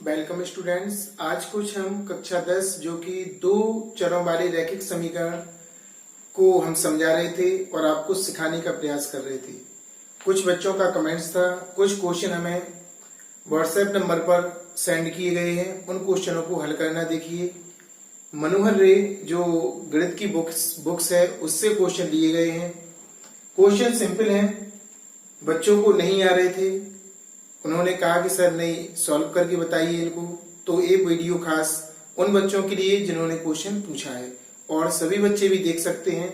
Welcome students. आज कुछ हम कक्षा 10 जो कि दो चरों वाले रैखिक समीकरण को हम समझा रहे थे और आपको सिखाने का प्रयास कर रहे थे। कुछ बच्चों का कमेंट्स था, कुछ क्वेश्चन हमें व्हाट्सएप नंबर पर सेंड किए गए हैं। उन क्वेश्चनों को हल करना देखिए। मनोहर रे जो गणित की बुक्स है उससे क्वेश्चन लिए गए हैं। क्वेश्चन सिंपल हैं, बच्चों को नहीं आ रहे थे, उन्होंने कहा कि सर नहीं सॉल्व करके बताइए इनको। तो ये वीडियो खास उन बच्चों के लिए जिन्होंने क्वेश्चन पूछा है, और सभी बच्चे भी देख सकते हैं।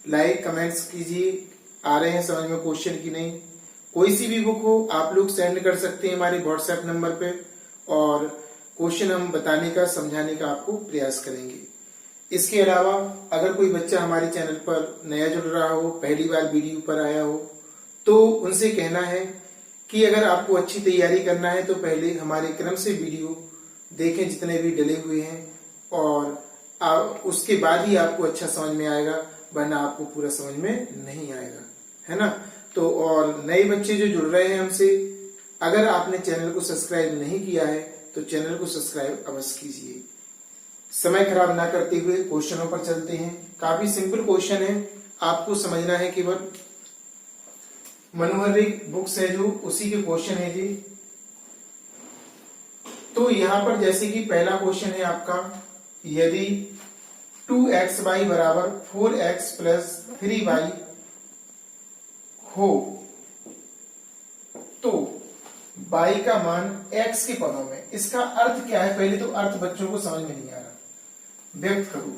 लाइक कमेंट्स कीजिए, आ रहे हैं समझ में क्वेश्चन की नहीं। कोई सी भी बुक हो आप लोग सेंड कर सकते हैं हमारे व्हाट्सएप नंबर पे, और क्वेश्चन हम बताने का समझाने का आपको प्रयास करेंगे। इसके अलावा अगर कोई बच्चा हमारे चैनल पर नया जुड़ रहा हो, पहली बार वीडियो पर आया हो, तो उनसे कहना है कि अगर आपको अच्छी तैयारी करना है तो पहले हमारे क्रम से वीडियो देखें जितने भी डले हुए हैं, और उसके बाद ही आपको अच्छा समझ में आएगा, वरना आपको पूरा समझ में नहीं आएगा, है ना। तो और नए बच्चे जो जुड़ रहे हैं हमसे, अगर आपने चैनल को सब्सक्राइब नहीं किया है तो चैनल को सब्सक्राइब अवश्य कीजिए। समय खराब ना करते हुए क्वेश्चनों पर चलते हैं। काफी सिंपल क्वेश्चन है, आपको समझना है केवल। मनोहर बुक्स है जो उसी के क्वेश्चन है जी। तो यहां पर जैसे कि पहला क्वेश्चन है आपका, यदि 2xy बराबर 4x प्लस 3y हो तो y का मान x के पदों में, इसका अर्थ क्या है? पहले तो अर्थ बच्चों को समझ में नहीं आ रहा, व्यक्त करो।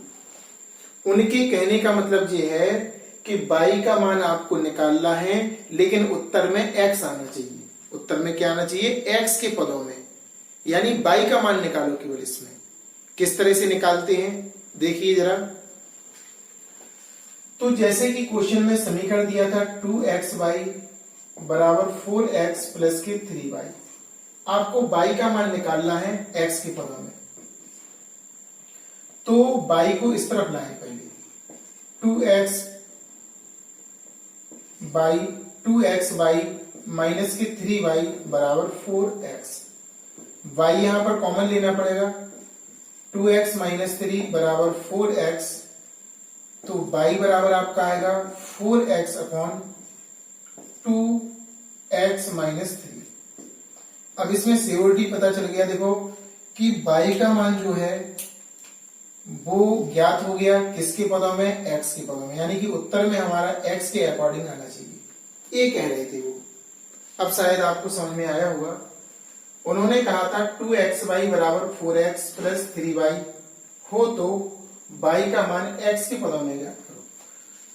उनके कहने का मतलब ये है कि y का मान आपको निकालना है, लेकिन उत्तर में x आना चाहिए। उत्तर में क्या आना चाहिए? x के पदों में, यानी y का मान निकालो केवल। इसमें किस तरह से निकालते हैं देखिए जरा। तो जैसे कि क्वेश्चन में समीकरण दिया था 2xy बराबर 4x प्लस के 3y, आपको y का मान निकालना है x के पदों में। तो y को इस तरफ लाएं पहले, 2xy माइनस के 3y बराबर 4x। y यहां पर कॉमन लेना पड़ेगा, 2x माइनस 3 बराबर 4x, तो y बराबर आपका आएगा 4x अपॉन 2x माइनस 3। अब इसमें सियोरिटी पता चल गया देखो कि y का मान जो है वो ज्ञात हो गया किसके पदों में? x के पदों में, यानी कि उत्तर में हमारा x के अकॉर्डिंग आना चाहिए। ये कह रहे थे वो। अब शायद आपको समझ में आया होगा। उन्होंने कहा था 2xy बराबर 4x प्लस 3y हो तो y का मान x के पदों में ज्ञात करो।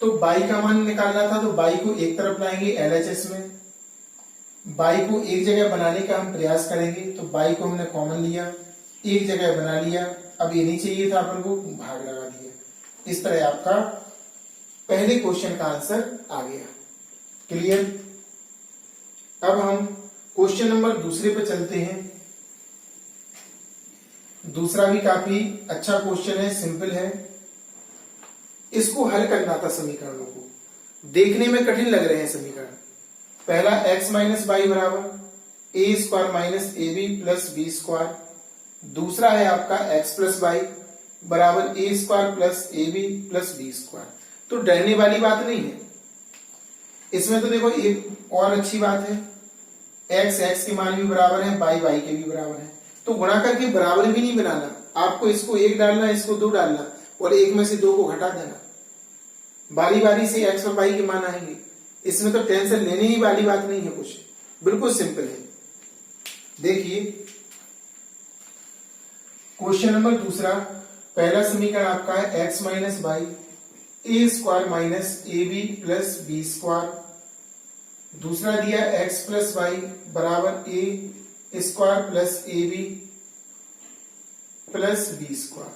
तो y का मान निकालना था, तो y को एक तरफ लाएंगे LHS में, y को एक जगह बनाने का हम प्रयास करेंगे। तो y को हमने कॉमन लिया, एक जगह बना लिया। अब ये नहीं चाहिए था अपन को, भाग लगा दिया। इस तरह आपका पहले क्वेश्चन का आंसर आ गया। क्लियर? अब हम क्वेश्चन नंबर दूसरे पे चलते हैं। दूसरा भी काफी अच्छा क्वेश्चन है, सिंपल है। इसको हल करना था समीकरणों को, देखने में कठिन लग रहे हैं समीकरण। पहला x माइनस वाई बराबर A square minus A B plus B square. दूसरा है आपका x प्लस वाई बराबर A square plus A B plus B square. तो डरने वाली बात नहीं है इसमें। तो देखो एक और अच्छी बात है, x के मान भी बराबर है, y के भी बराबर है। तो गुणा करके बराबर भी नहीं बनाना, आपको इसको एक डालना, इसको दो डालना, और एक में से दो को घटा देना। बारी बारी से x और y के मान आएंगे। इसमें तो टेंशन लेने ही वाली बात नहीं है कुछ, बिल्कुल सिंपल है। देखिए क्वेश्चन नंबर दूसरा, पहला समीकरण आपका है x minus Y A square minus A B plus B square. दूसरा दिया x प्लस वाई बराबर A square plus A B plus B square.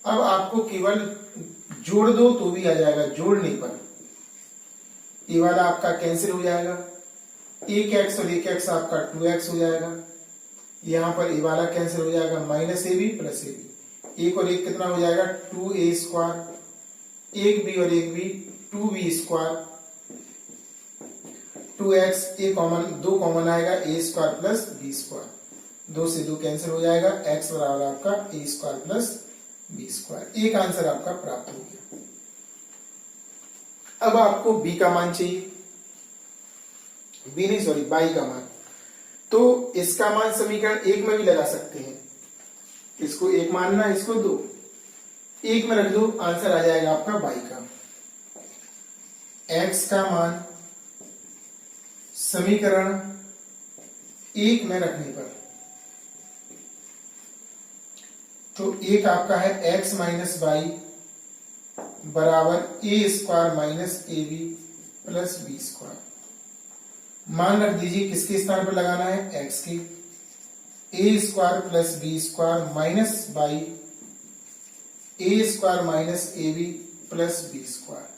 अब आपको केवल जोड़ दो तो भी आ जाएगा, जोड़ने पर ये वाला आपका कैंसिल हो जाएगा। एक x और एक x आपका 2x हो जाएगा। यहां पर ए वाला कैंसिल हो जाएगा, minus A B plus A B. एक और एक कितना हो जाएगा? 2a square. एक बी और एक बी 2b स्क्वायर। 2x ए कॉमन, दो कॉमन आएगा, ए स्क्वायर प्लस बी स्क्वायर। 2 से 2 कैंसिल हो जाएगा, x बराबर आपका a square plus B square. एक आंसर आपका प्राप्त हो गया। अब आपको b का मान चाहिए, y का मान। तो इसका मान समीकरण 1 में भी लगा सकते हैं, इसको 1 मानना, इसको 2, 1 में रख दो, आंसर आ जाएगा आपका y का। x का मान समीकरण 1 में रखने पर तो एक आपका है x माइनस वाई बराबर A square minus A B plus B square. मान रख दीजिए, किसके स्थान पर लगाना है, x के। A square plus B square minus Y A square minus A B plus B square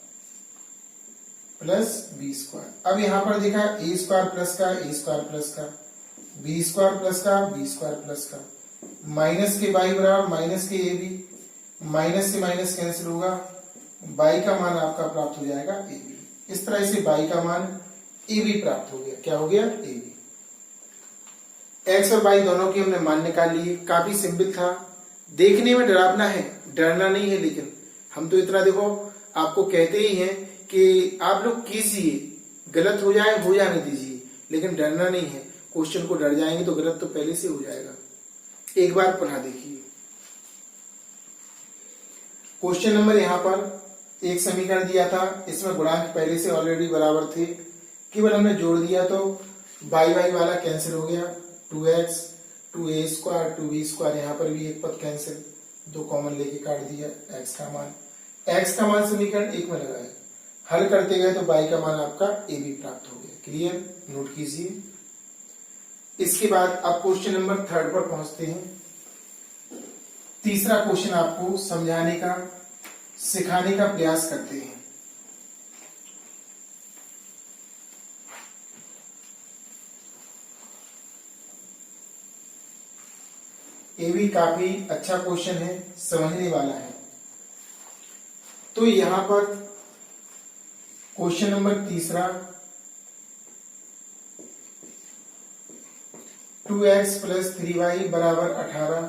plus B square. अब यहां पर देखा ए स्क्वायर प्लस का ए स्क्वायर प्लस का, बी स्क्वायर प्लस का बी स्क्वायर प्लस का, minus के Y बराबर माइनस के ए बी, माइनस से माइनस कैंसिल होगा, बाई का मान आपका प्राप्त हो जाएगा ए बी। इस तरह से बाई का मान ए बी प्राप्त हो गया। क्या हो गया, ए बी। एक्स और वाई दोनों की हमने मान निकाल लिए। काफी सिंपल था, देखने में डरावना है, डरना नहीं है, लेकिन हम तो इतना देखो आपको कहते ही हैं कि आप लोग कीजिए, गलत हो जाए हो जाने दीजिए, लेकिन डरना नहीं है। क्वेश्चन को डर जाएंगे तो गलत तो पहले से हो जाएगा। एक बार पुनः देखिए क्वेश्चन नंबर, यहां पर एक समीकरण दिया था, इसमें गुणांक पहले से ऑलरेडी बराबर थे, केवल हमने जोड़ दिया तो बाई बाई वाला कैंसिल हो गया, 2x 2a square 2b square, यहाँ पर भी एक पद कैंसिल, 2 कॉमन लेके काट दिया। x का मान समीकरण 1 में लगाए, हल करते गए तो y का मान आपका a b प्राप्त हो गया। क्लियर, नोट कीजिए। इसके बाद आप क्वेश्चन नंबर 3 पर पहुंचते हैं। तीसरा क्वेश्चन आपको समझाने का, सिखाने का प्रयास करते हैं। ये भी काफी अच्छा क्वेश्चन है, समझने वाला है। तो यहां पर क्वेश्चन नंबर तीसरा, 2x प्लस 3y बराबर 18,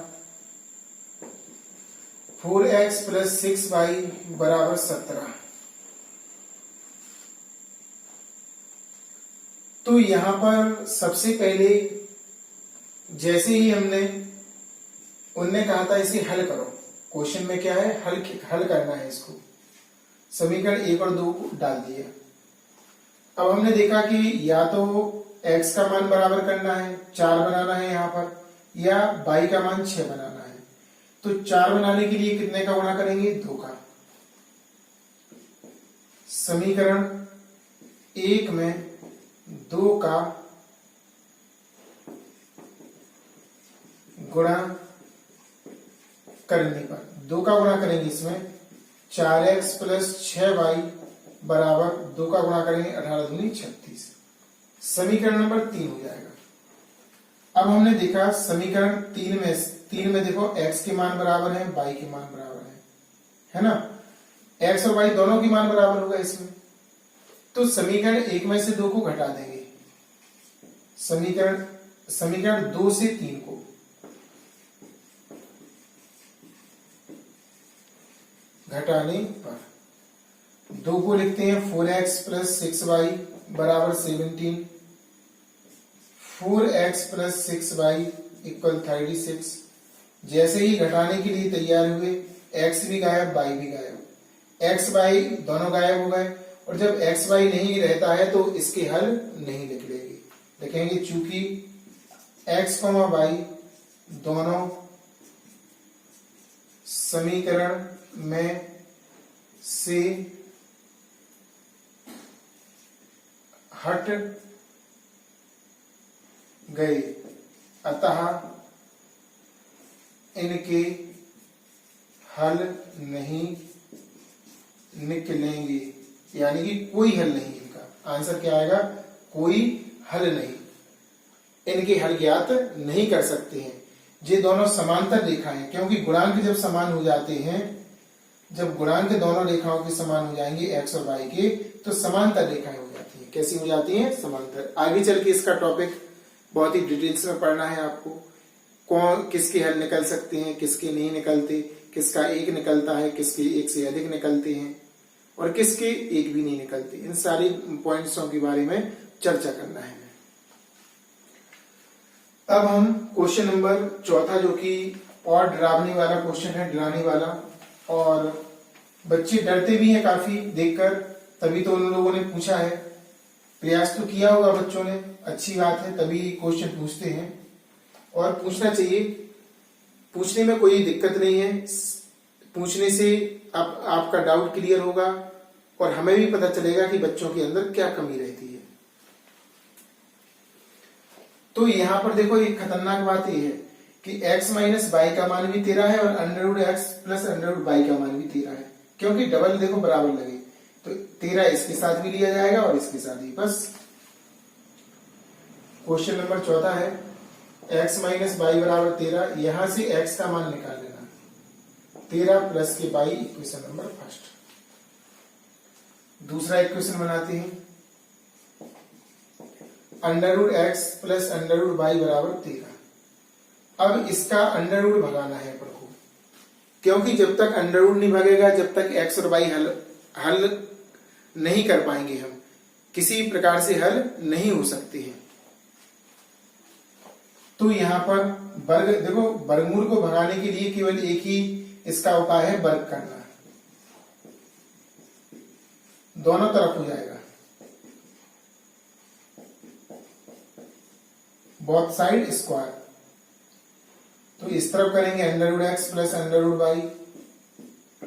4x प्लस 6y बराबर 17। तो यहां पर सबसे पहले जैसे ही उनने कहा था इसे हल करो, क्वेश्चन में क्या है, हल करना है इसको। समीकरण 1 और 2 को डाल दिया। अब हमने देखा कि या तो x का मान बराबर करना है, 4 बनाना है यहाँ पर, या y का मान 6 बनाना है। तो 4 बनाने के लिए कितने का गुणा करेंगे, 2 का। समीकरण 1 में 2 का गुणा करने पर, 2 का गुणा करेंगे इसमें, 4x प्लस 6y बराबर 2 का गुणा करेंगे, 18 दूनी 36। समीकरण नंबर 3 हो जाएगा। अब हमने देखा समीकरण 3 में देखो x के मान बराबर है, y के मान बराबर है ना। x और y दोनों के मान बराबर होगा इसमें। तो समीकरण 1 में से 2 को घटा देंगे, समीकरण 2 से 3 को घटाने पर 2 को लिखते हैं 4x प्लस 6y बराबर 17, 4x प्लस 6y इक्वल 36। जैसे ही घटाने के लिए तैयार हुए, x भी गायब, y भी गायब, x y दोनों गायब हो गए। और जब x y नहीं रहता है तो इसके हल नहीं लिखेंगे, चूंकि x, y दोनों समीकरण में से हट गए, अतः इनके हल नहीं निकलेंगे। यानी कि कोई हल नहीं, इनका आंसर क्या आएगा, कोई हल नहीं, इनके हल ज्ञात नहीं कर सकते हैं। ये दोनों समांतर रेखा हैं, क्योंकि गुणांक जब समान हो जाते हैं, जब गुणांक दोनों रेखाओं के समान हो जाएंगे x और y के, तो समांतर रेखाएं हो जाती हैं। कैसी हो जाती हैं, समांतर। आगे चल के इसका टॉपिक बहुत ही डिटेल्स में पढ़ना है आपको, कौन किसके हल निकल सकते हैं, किसके नहीं निकलते, किसका एक निकलता है, किसके एक से अधिक निकलते हैं और किसके एक भी नहीं निकलते। इन सारी पॉइंट्सों के बारे में चर्चा करना है। अब हम क्वेश्चन नंबर चौथा, जो कि और डरावने वाला क्वेश्चन है, डराने वाला, और बच्चे डरते भी हैं काफी देखकर, तभी तो उन लोगों ने पूछा है। प्रयास तो किया होगा बच्चों ने, अच्छी बात है, तभी क्वेश्चन पूछते हैं और पूछना चाहिए। पूछने में कोई दिक्कत नहीं है, पूछने से आपका डाउट क्लियर होगा और हमें भी पता चलेगा कि बच्चों के अंदर क्या कमी रहती है। तो यहां पर देखो, एक खतरनाक बात यह है कि x माइनस बाई का मान भी 13 है और under root X plus under root Y का मान भी 13 है, क्योंकि डबल देखो बराबर लगे, तो 13 इसके साथ भी लिया जाएगा और इसके साथ भी। बस क्वेश्चन नंबर चौथा है x माइनस बाई बराबर 13, यहां से x का मान निकाल लेना, 13 प्लस के बाई, इक्वेशन नंबर फर्स्ट। दूसरा इक्वेशन बनाते हैं, under root X plus under root Y बराबर 13। अब इसका अंडर रूट भगाना है अपन को, क्योंकि जब तक अंडर रूट नहीं भागेगा, जब तक एक्स और बाई हल नहीं कर पाएंगे, हम किसी प्रकार से हल नहीं हो सकते हैं। तो यहां पर वर्ग देखो, वर्गमूल को भगाने के लिए केवल एक ही इसका उपाय है, वर्ग करना, दोनों तरफ हो जाएगा, बोथ साइड स्क्वायर। तो इस तरफ करेंगे under root X plus under root Y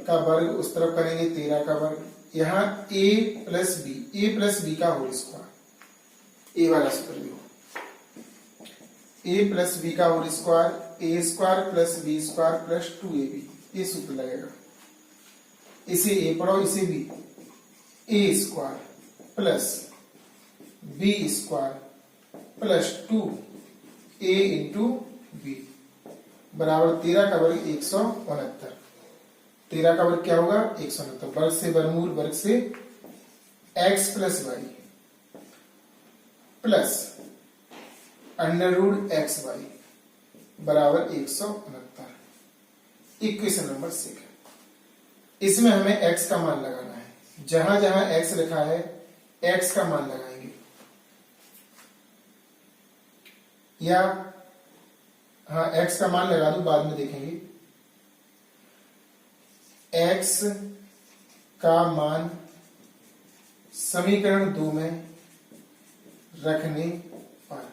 का वर्ग, उस तरफ करेंगे 13 का वर्ग, यहां a प्लस बी का होल स्क्वायर, ए वाला सूत्र लिखो, a प्लस बी का whole square, A square plus B square plus 2ab, ये सूत्र लगेगा। इसे a पढ़ो, इसे b, a square plus b square plus 2a into B बराबर 13 का वर्ग 169। 13 का वर्ग क्या होगा? 169। वर्ग से वर्गमूल, वर्ग से x plus Y plus under root X Y बराबर 169। Equation number 6। इसमें हमें x का मान लगाना है। जहां जहां x लिखा है x का मान लगाएंगे, या हाँ x का मान लगा दो, बाद में देखेंगे। x का मान समीकरण 2 में रखने पर,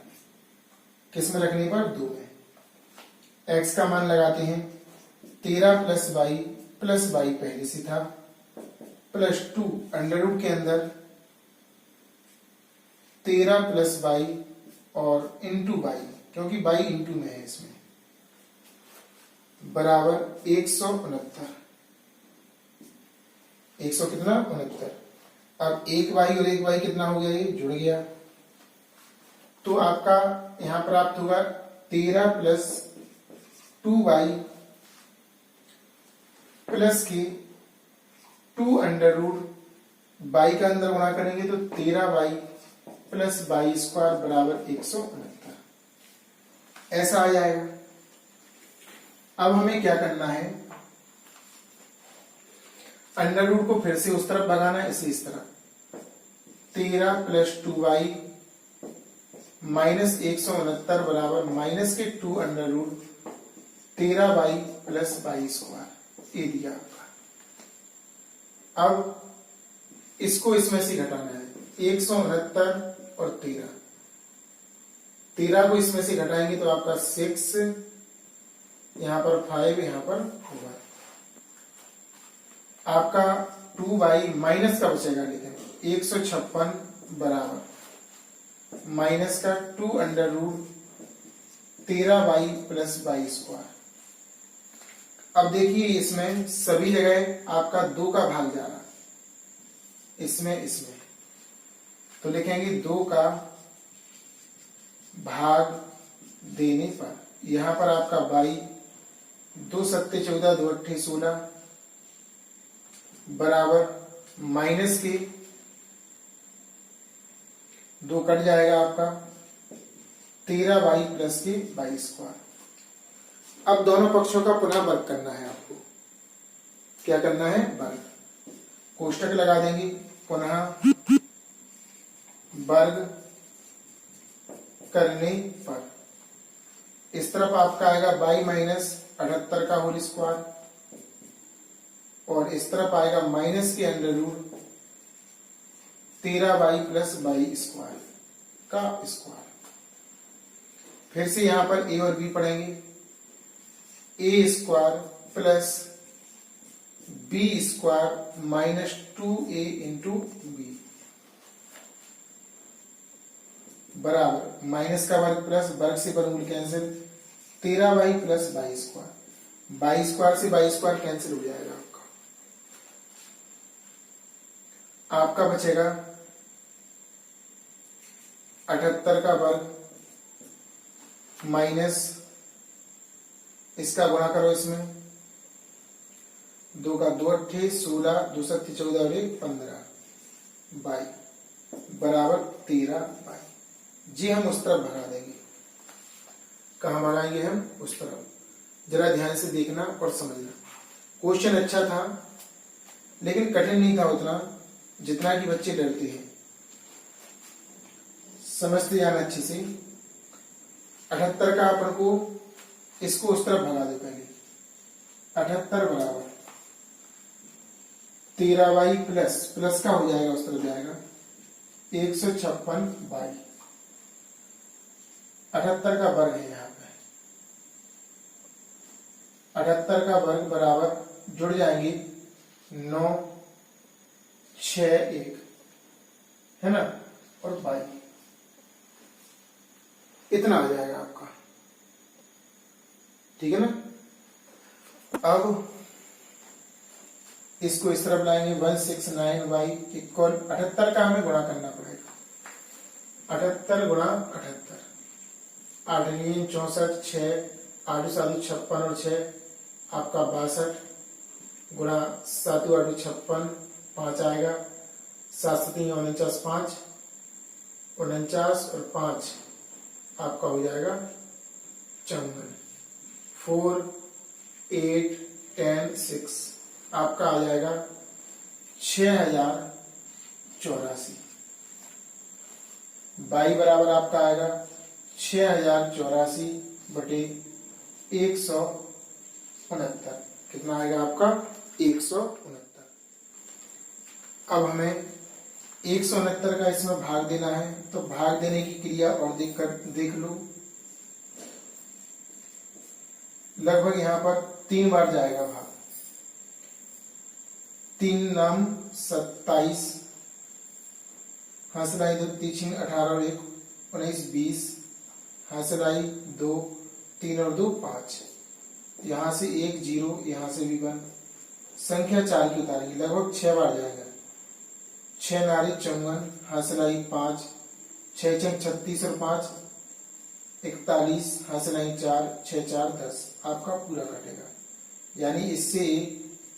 किस में रखने पर? 2 में। x का मान लगाते हैं 13 प्लस बाई पहले से था, प्लस 2 अंडर रूट के अंदर 13 प्लस बाई और इंटू बाई, क्योंकि बाई इंटू में है इसमें, बराबर 169। 100 कितना? 69। अब एक बाई और एक बाई कितना हो गया? ये जुड़ गया। तो आपका यहां प्राप्त होगा 13 प्लस 2 बाई प्लस के 2 अंडर रूट बाई का अंदर गुणा करेंगे तो 13 बाई प्लस बाई स्क्वायर बराबर 169, ऐसा आ जाएगा। अब हमें क्या करना है? अंडर रूट को फिर से उस तरफ भगाना है, इसे इस तरफ 13 प्लस 2 बाई माइनस 169 बराबर माइनस के 2 under root 13 Y plus Y square, ये दिया आपका। अब इसको इसमें से घटाना है, 169 और 13 को इसमें से घटाएंगे तो आपका 6, यहां पर 5, यहां पर 4, आपका 2 बाई माइनस का बचेगा, लेकिन 156 बराबर माइनस का 2 under root 13 Y plus Y square. अब देखिए इसमें सभी जगह आपका 2 का भाग जा रहा, इसमें तो लिखेंगे 2 का भाग देने पर, यहां पर आपका बाई 2 सत्ते 14, 2 अट्ठे 16 बराबर माइनस के 2 कट जाएगा आपका 13 बाई प्लस के बाई स्क्वायर। अब दोनों पक्षों का पुनः वर्ग करना है आपको। क्या करना है? वर्ग। कोष्टक लगा देंगे, पुनः वर्ग करने पर इस तरफ आपका आएगा y माइनस 78 का होल स्क्वायर, और इस तरफ आएगा माइनस के under root 13y plus y square का स्क्वायर। फिर से यहां पर a और b पढ़ेंगे, a square plus b square minus 2a into B बराबर माइनस का वर्ग प्लस वर्ग से वर्गमूल cancel 13y plus y square से y स्क्वायर कैंसिल हो जाएगा आपका बचेगा 78 का वर्ग माइनस इसका गुणा करो, इसमें 2 का 2 अट्ठे 16 2 सत्ती 14 और 15 बाई बराबर 13y। जी हम उस तरफ भगा देंगे। कहां भगाएंगे हम? उस तरफ। जरा ध्यान से देखना और समझना। क्वेश्चन अच्छा था लेकिन कठिन नहीं था उतना जितना कि बच्चे डरते हैं। समझते जाना अच्छे से। 78 का अपन को इसको उस तरफ भगा दो पहले। 78 बराबर 13y प्लस का हो जाएगा, उस तरफ जाएगा 156 बाई 78 का वर्ग है यहाँ पे। 78 का वर्ग बराबर जुड़ जाएंगे 9 6 1 है ना, और बाई इतना आ जाएगा आपका। ठीक है ना। अब इसको इस तरफ लाएंगे 169y इक्वल 78 का हमें गुणा करना पड़ेगा। 78 गुणा 78 8 64 6 8 7 56 और 6 आपका 62 गुणा 7 8 56 5 आएगा 7 7 49 5 49 और 5 आपका हो जाएगा 54 4 8 10 6 आपका आ जाएगा 6084। बाई बराबर आपका आएगा 6084 बटे 169। कितना आएगा आपका? 169। अब हमें 169 का इसमें भाग देना है, तो भाग देने की क्रिया और देख लो। लगभग यहां पर 3 बार जाएगा भाग। 3 नाम 27 हासिलाई 2 तीन 18 और 1 19 20 हासिलाई 2 3 और 2 5 यहां से 1 0 यहां से भी 1 संख्या 4 की उतारेंगे। लगभग 6 बार जाएगा। 6 नारी 54 हासिलाई 5 6 6 36 और 5 41 हासिलाई 4 6 4 10 आपका पूरा कटेगा। यानी इससे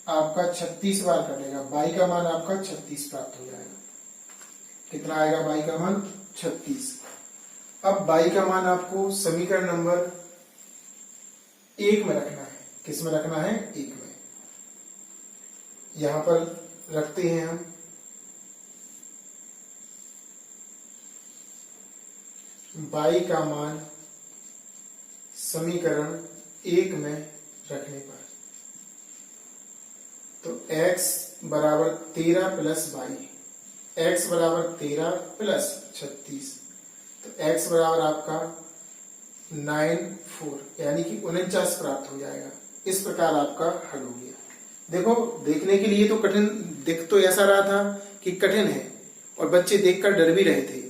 आपका 36 बार कटेगा। बाई का मान आपका 36 प्राप्त हो जाएगा। कितना आएगा बाई का मान? 36। अब बाई का मान आपको समीकरण नंबर 1 में रखना है। किस में रखना है? 1 में। यहां पर रखते हैं हम। बाई का मान समीकरण 1 में रखने पर तो x बराबर 13 प्लस बाई, x बराबर 13 प्लस 36 तो x बराबर आपका 94 यानी कि 49 प्राप्त हो जाएगा। इस प्रकार आपका हल हो गया। देखो देखने के लिए तो कठिन दिख तो ऐसा रहा था कि कठिन है और बच्चे देखकर डर भी रहे थे,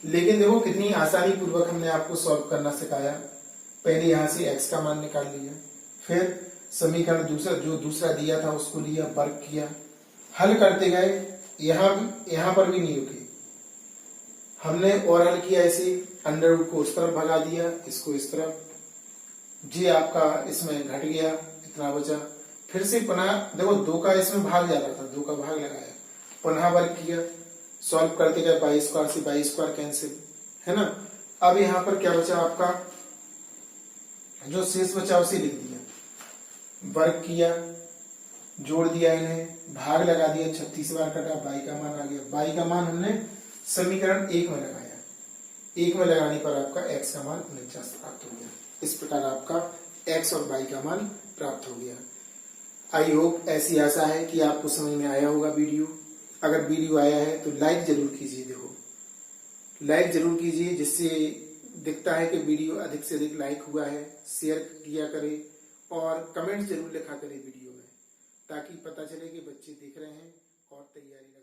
लेकिन देखो कितनी आसानी पूर्वक हमने आपको सॉल्व करना सिखाया। पहले यहां से x का मान निकाल लिया, फिर समीकरण दूसरा दिया था उसको लिया, वर्ग किया, हल करते गए। यहां पर भी नहीं रुके, हमने और हल किया। ऐसे अंडर रूट को उस तरफ भगा दिया, इसको इस तरफ। जी आपका इसमें घट गया, इतना बचा। फिर से पुनः देखो 2 का इसमें भाग जाता था, 2 का भाग लगाया, पुनः वर्ग किया, सॉल्व करते गए। बाई स्क्वायर से बाई स्क्वायर कैंसिल, है ना। अब यहां पर क्या बचा आपका? जो शेष बचा उसे लिख दिया, वर्ग किया, जोड़ दिया, इन्हें भाग लगा दिया, 36 बार कटा, बाई का मान आ गया। बाई का मान हमने समीकरण 1 में लगाया, 1 में लगाने पर आपका x का मान 49 प्राप्त हो गया। इस प्रकार आपका x और y का मान प्राप्त हो गया। आई होप, ऐसी आशा है कि आपको समझ में आया होगा वीडियो। अगर वीडियो आया है तो लाइक जरूर कीजिए। देखो, लाइक जरूर कीजिए, जिससे दिखता है कि वीडियो अधिक से अधिक लाइक हुआ है। शेयर किया करें और कमेंट जरूर लिखा करें वीडियो में, ताकि पता चले कि बच्चे देख रहे हैं और तैयारी